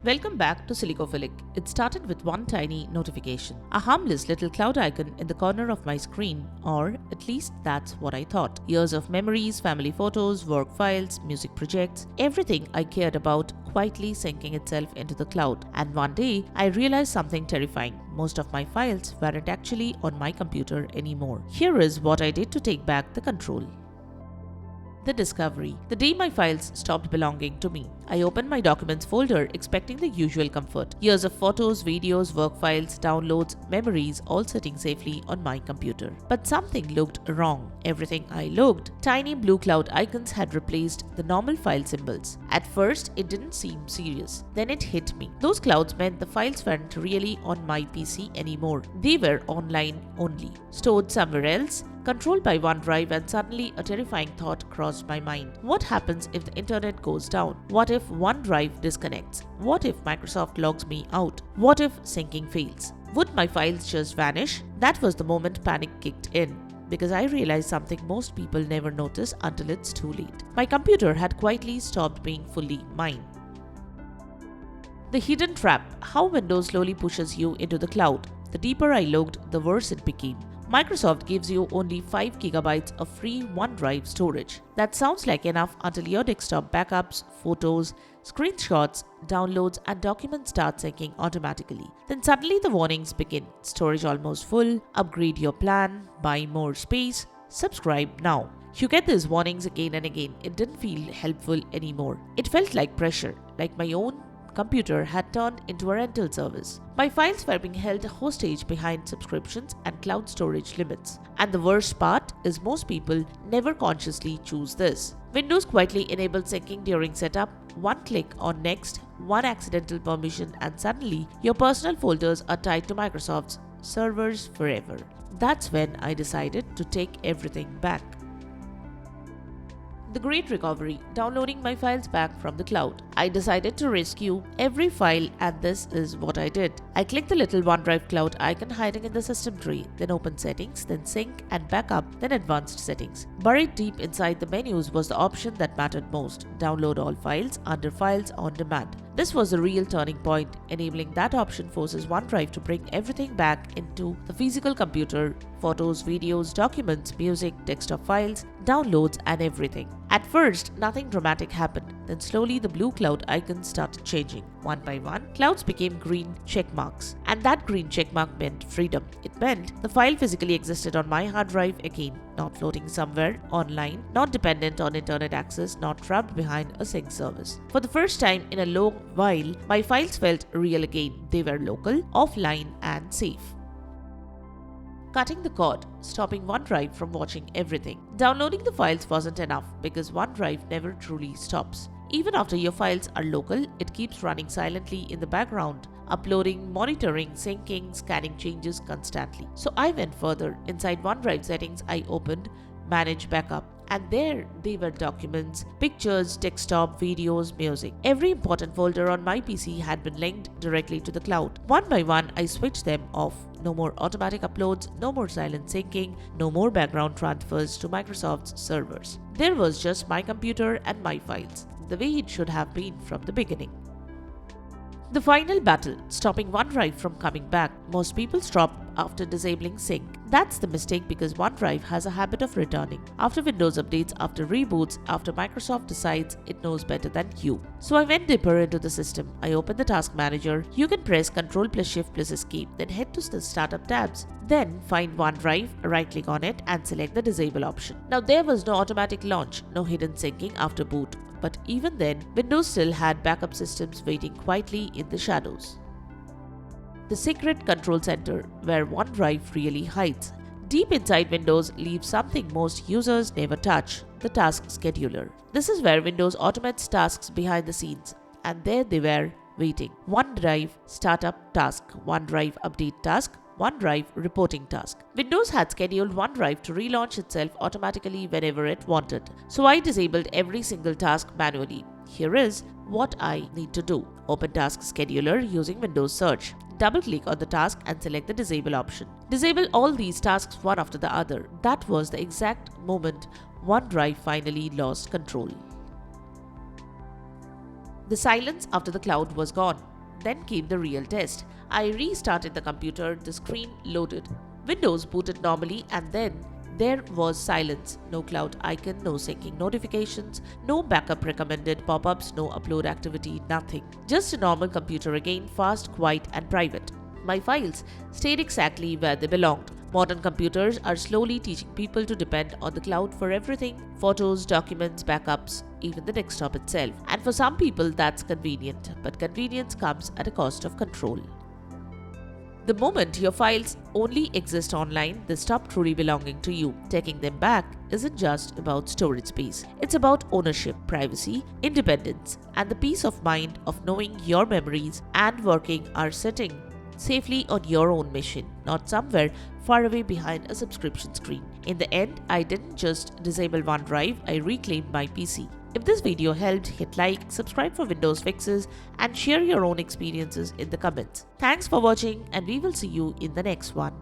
Welcome back to Silicophilic. It started with one tiny notification, a harmless little cloud icon in the corner of my screen, or at least that's what I thought. Years of memories, family photos, work files, music projects, everything I cared about quietly sinking itself into the cloud. And one day, I realized something terrifying. Most of my files weren't actually on my computer anymore. Here is what I did to take back the control. The discovery. The day my files stopped belonging to me, I opened my documents folder expecting the usual comfort. Years of photos, videos, work files, downloads, memories all sitting safely on my computer. But something looked wrong. Everything I looked, tiny blue cloud icons had replaced the normal file symbols. At first, it didn't seem serious. Then it hit me. Those clouds meant the files weren't really on my PC anymore. They were online only, stored somewhere else, controlled by OneDrive, and suddenly a terrifying thought crossed my mind. What happens if the internet goes down? What if OneDrive disconnects? What if Microsoft logs me out? What if syncing fails? Would my files just vanish? That was the moment panic kicked in, because I realized something most people never notice until it's too late. My computer had quietly stopped being fully mine. The hidden trap: how Windows slowly pushes you into the cloud. The deeper I looked, the worse it became. Microsoft gives you only 5 GB of free OneDrive storage. That sounds like enough until your desktop backups, photos, screenshots, downloads, and documents start syncing automatically. Then suddenly the warnings begin. Storage almost full, upgrade your plan, buy more space, subscribe now. You get these warnings again and again. It didn't feel helpful anymore. It felt like pressure, like my own computer had turned into a rental service. My files were being held hostage behind subscriptions and cloud storage limits. And the worst part is most people never consciously choose this. Windows quietly enabled syncing during setup. One click on next, one accidental permission, and suddenly your personal folders are tied to Microsoft's servers forever. That's when I decided to take everything back. The Great Recovery: downloading my files back from the cloud. I decided to rescue every file, and this is what I did. I clicked the little OneDrive cloud icon hiding in the system tray, then opened Settings, then Sync and Backup, then Advanced Settings. Buried deep inside the menus was the option that mattered most: download all files under Files on Demand. This was a real turning point. Enabling that option forces OneDrive to bring everything back into the physical computer: photos, videos, documents, music, desktop files, downloads, and everything. At first, nothing dramatic happened. Then slowly the blue cloud icons started changing. One by one, clouds became green check marks. And that green check mark meant freedom. It meant the file physically existed on my hard drive again, not floating somewhere online, not dependent on internet access, not trapped behind a sync service. For the first time in a long while, my files felt real again. They were local, offline, and safe. Cutting the cord, stopping OneDrive from watching everything. Downloading the files wasn't enough because OneDrive never truly stops. Even after your files are local, it keeps running silently in the background, uploading, monitoring, syncing, scanning changes constantly. So I went further. Inside OneDrive settings, I opened Manage Backup. And there they were: documents, pictures, desktop, videos, music. Every important folder on my PC had been linked directly to the cloud. One by one, I switched them off. No more automatic uploads, no more silent syncing, no more background transfers to Microsoft's servers. There was just my computer and my files, the way it should have been from the beginning. The final battle: stopping OneDrive from coming back. Most people stop after disabling sync. That's the mistake because OneDrive has a habit of returning. After Windows updates, after reboots, after Microsoft decides it knows better than you. So I went deeper into the system. I opened the Task Manager. You can press Ctrl plus Shift plus Escape, then head to the Startup tabs. Then find OneDrive, right-click on it, and select the Disable option. Now there was no automatic launch, no hidden syncing after boot. But even then, Windows still had backup systems waiting quietly in the shadows. The secret control center, where OneDrive really hides. Deep inside Windows lives something most users never touch: the task scheduler. This is where Windows automates tasks behind the scenes. And there they were, waiting. OneDrive Startup task, OneDrive Update task, OneDrive Reporting task. Windows had scheduled OneDrive to relaunch itself automatically whenever it wanted. So I disabled every single task manually. Here is what I need to do. Open Task Scheduler using Windows Search. Double-click on the task and select the Disable option. Disable all these tasks one after the other. That was the exact moment OneDrive finally lost control. The silence after the cloud was gone. Then came the real test. I restarted the computer, the screen loaded. Windows booted normally, and then there was silence. No cloud icon, no syncing notifications, no backup recommended pop-ups, no upload activity, nothing. Just a normal computer again, fast, quiet and private. My files stayed exactly where they belonged. Modern computers are slowly teaching people to depend on the cloud for everything: photos, documents, backups, even the desktop itself. And for some people that's convenient, but convenience comes at a cost of control. The moment your files only exist online, they stop truly belonging to you. Taking them back isn't just about storage space. It's about ownership, privacy, independence, and the peace of mind of knowing your memories and working are sitting safely on your own machine, not somewhere far away behind a subscription screen. In the end, I didn't just disable OneDrive, I reclaimed my PC. If this video helped, hit like, subscribe for Windows fixes, and share your own experiences in the comments. Thanks for watching, and we will see you in the next one.